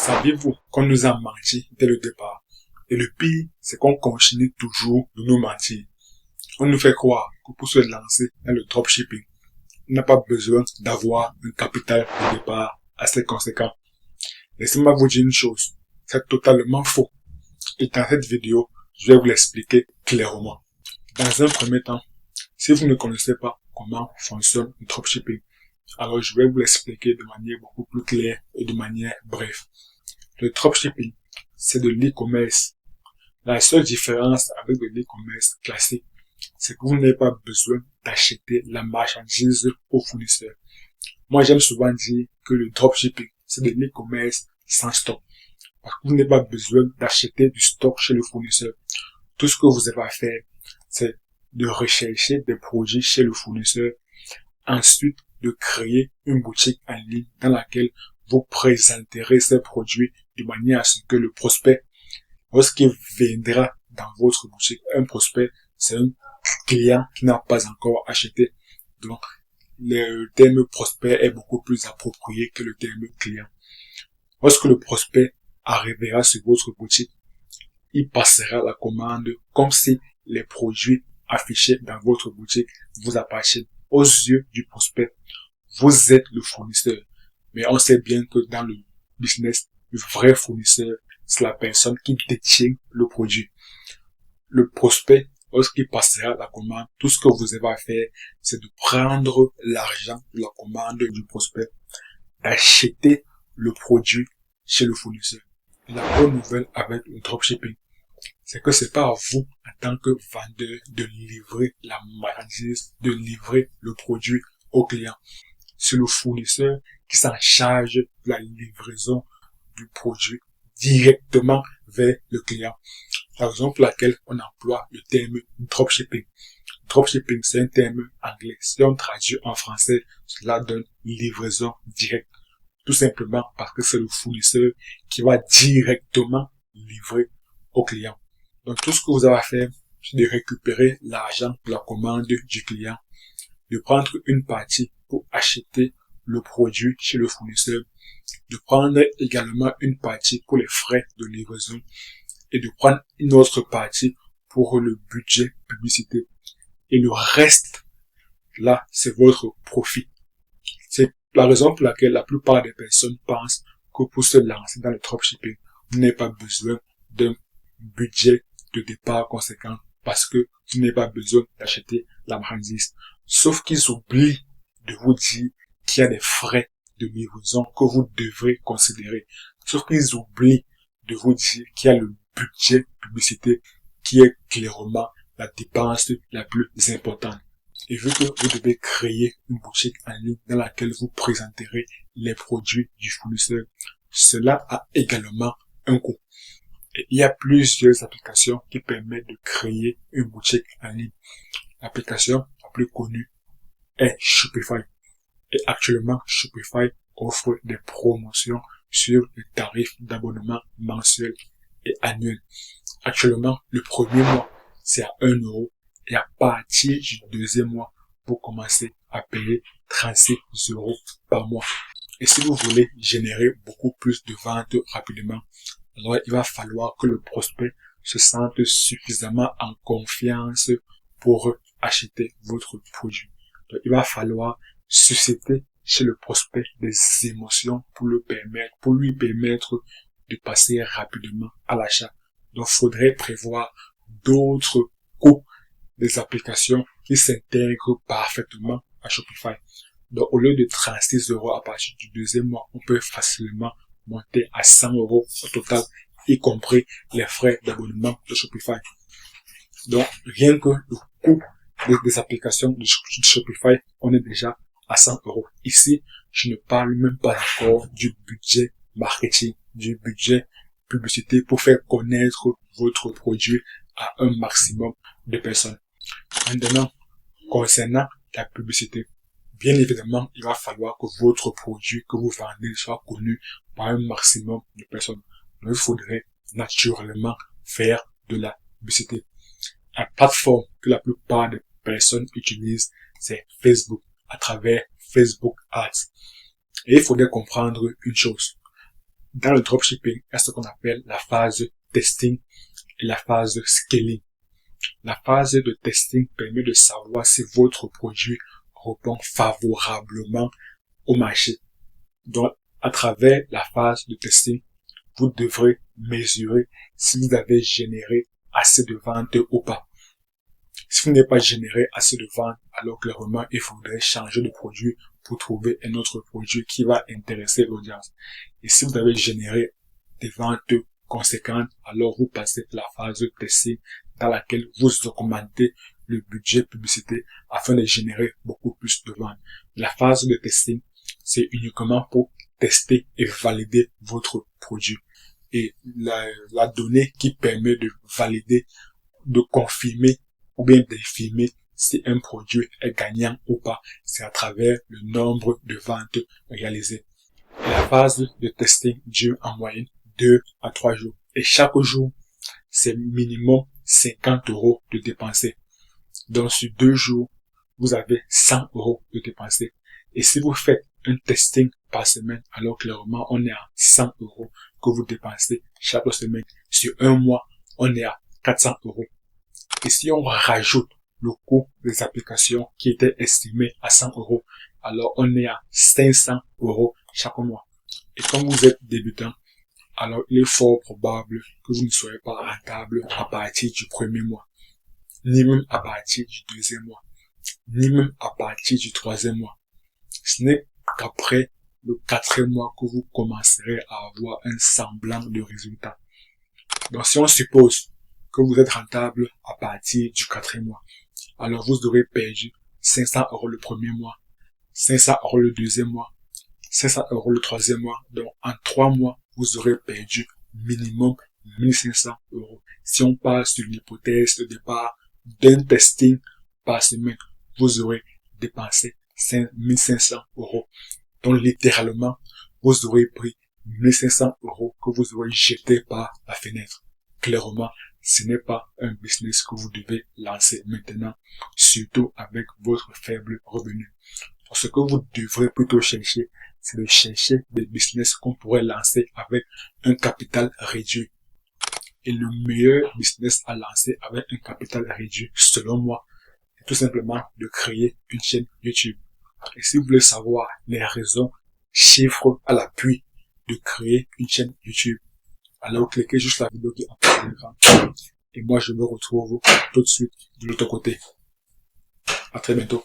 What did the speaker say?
Saviez-vous qu'on nous a menti dès le départ? Et le pire, c'est qu'on continue toujours de nous mentir. On nous fait croire que pour se lancer dans le dropshipping, on n'a pas besoin d'avoir un capital de départ assez conséquent. Laissez-moi vous dire une chose, c'est totalement faux. Et dans cette vidéo, je vais vous l'expliquer clairement. Dans un premier temps, si vous ne connaissez pas comment fonctionne le dropshipping, alors je vais vous l'expliquer de manière beaucoup plus claire et de manière brève. Le dropshipping, c'est de l'e-commerce. La seule différence avec de l'e-commerce classique, c'est que vous n'avez pas besoin d'acheter la marchandise au fournisseur. Moi, j'aime souvent dire que le dropshipping, c'est de l'e-commerce sans stock. Parce que vous n'avez pas besoin d'acheter du stock chez le fournisseur. Tout ce que vous avez à faire, c'est de rechercher des produits chez le fournisseur. Ensuite, de créer une boutique en ligne dans laquelle vous présenterez ces produits de manière à ce que le prospect, lorsqu'il viendra dans votre boutique, un prospect, c'est un client qui n'a pas encore acheté. Donc, le terme prospect est beaucoup plus approprié que le terme client. Lorsque le prospect arrivera sur votre boutique, il passera la commande comme si les produits affichés dans votre boutique vous appartiennent. Aux yeux du prospect, vous êtes le fournisseur. Mais on sait bien que dans le business, le vrai fournisseur, c'est la personne qui détient le produit. Le prospect, lorsqu'il passera la commande, tout ce que vous avez à faire, c'est de prendre l'argent de la commande du prospect, d'acheter le produit chez le fournisseur. La bonne nouvelle avec le dropshipping, c'est que c'est pas à vous, en tant que vendeur, de livrer la marchandise, de livrer le produit au client. C'est le fournisseur qui s'en charge de la livraison du produit directement vers le client. La raison pour laquelle on emploie le terme dropshipping. Dropshipping, c'est un terme anglais. Si on traduit en français, cela donne livraison directe. Tout simplement parce que c'est le fournisseur qui va directement livrer au client. Donc tout ce que vous avez à faire, c'est de récupérer l'argent de la commande du client, de prendre une partie pour acheter le produit chez le fournisseur, de prendre également une partie pour les frais de livraison et de prendre une autre partie pour le budget publicité. Et le reste, là, c'est votre profit. C'est la raison pour laquelle la plupart des personnes pensent que pour se lancer dans le dropshipping, vous n'avez pas besoin d'un budget de départ conséquent parce que vous n'avez pas besoin d'acheter la marchandise. Sauf qu'ils oublient de vous dire qu'il y a des frais de livraison que vous devrez considérer. Sauf qu'ils oublient de vous dire qu'il y a le budget publicité qui est clairement la dépense la plus importante. Et vu que vous devez créer une boutique en ligne dans laquelle vous présenterez les produits du fournisseur, cela a également un coût. Et il y a plusieurs applications qui permettent de créer une boutique en ligne. L'application la plus connue est Shopify. Et actuellement, Shopify offre des promotions sur les tarifs d'abonnement mensuel et annuel. Actuellement, le premier mois, c'est à 1 euro. Et à partir du deuxième mois, vous commencez à payer 36 euros par mois. Et si vous voulez générer beaucoup plus de ventes rapidement, alors il va falloir que le prospect se sente suffisamment en confiance pour acheter votre produit. Donc, il va falloir susciter chez le prospect des émotions pour lui permettre de passer rapidement à l'achat. Donc, il faudrait prévoir d'autres coûts des applications qui s'intègrent parfaitement à Shopify. Donc, au lieu de 36 euros à partir du deuxième mois, on peut facilement monter à 100 euros au total, y compris les frais d'abonnement de Shopify. Donc, rien que le coût des applications de Shopify, on est déjà à 100 euros. Ici, je ne parle même pas encore du budget marketing, du budget publicité pour faire connaître votre produit à un maximum de personnes. Maintenant, concernant la publicité, bien évidemment, il va falloir que votre produit que vous vendez soit connu par un maximum de personnes. Donc, il faudrait naturellement faire de la publicité. La plateforme que la plupart des personnes utilisent, c'est Facebook, à travers Facebook Ads. Et il faudrait comprendre une chose. Dans le dropshipping, il y a ce qu'on appelle la phase testing et la phase scaling. La phase de testing permet de savoir si votre produit répond favorablement au marché. Donc, à travers la phase de testing, vous devrez mesurer si vous avez généré assez de ventes ou pas. Si vous n'avez pas généré assez de ventes, alors clairement, il faudrait changer de produit pour trouver un autre produit qui va intéresser l'audience. Et si vous avez généré des ventes conséquentes, alors vous passez la phase de testing dans laquelle vous augmentez le budget publicité afin de générer beaucoup plus de ventes. La phase de testing, c'est uniquement pour tester et valider votre produit. Et la donnée qui permet de valider, de confirmer ou bien d'infirmer si un produit est gagnant ou pas, c'est à travers le nombre de ventes réalisées. Et la phase de testing dure en moyenne 2 à 3 jours. Et chaque jour, c'est minimum 50 € de dépenser. Donc sur 2 jours, vous avez 100 € de dépenser. Et si vous faites un testing par semaine, alors clairement, on est à 100 € que vous dépensez chaque semaine. Sur un mois, on est à 400 €. Et si on rajoute le coût des applications qui était estimé à 100 €, alors on est à 500 € chaque mois. Et comme vous êtes débutant, alors il est fort probable que vous ne soyez pas rentable à partir du premier mois, ni même à partir du deuxième mois, ni même à partir du troisième mois. Ce n'est qu'après le quatrième mois que vous commencerez à avoir un semblant de résultat. Donc si on suppose que vous êtes rentable à partir du quatrième mois, alors vous aurez perdu 500 € le premier mois, 500 € le deuxième mois, 500 € le troisième mois. Donc en 3 mois, vous aurez perdu minimum 1500 €. Si on part sur l'hypothèse de départ d'un testing par semaine, vous aurez dépensé 1500 €. Donc littéralement, vous aurez pris 1500 € que vous aurez jeté par la fenêtre. Clairement, ce n'est pas un business que vous devez lancer maintenant, surtout avec votre faible revenu. Ce que vous devrez plutôt chercher, c'est de chercher des business qu'on pourrait lancer avec un capital réduit. Et le meilleur business à lancer avec un capital réduit, selon moi, c'est tout simplement de créer une chaîne YouTube. Et si vous voulez savoir les raisons, chiffres à l'appui de créer une chaîne YouTube, alors cliquez juste la vidéo qui est en bas de l'écran. Et moi, je me retrouve tout de suite de l'autre côté. À très bientôt.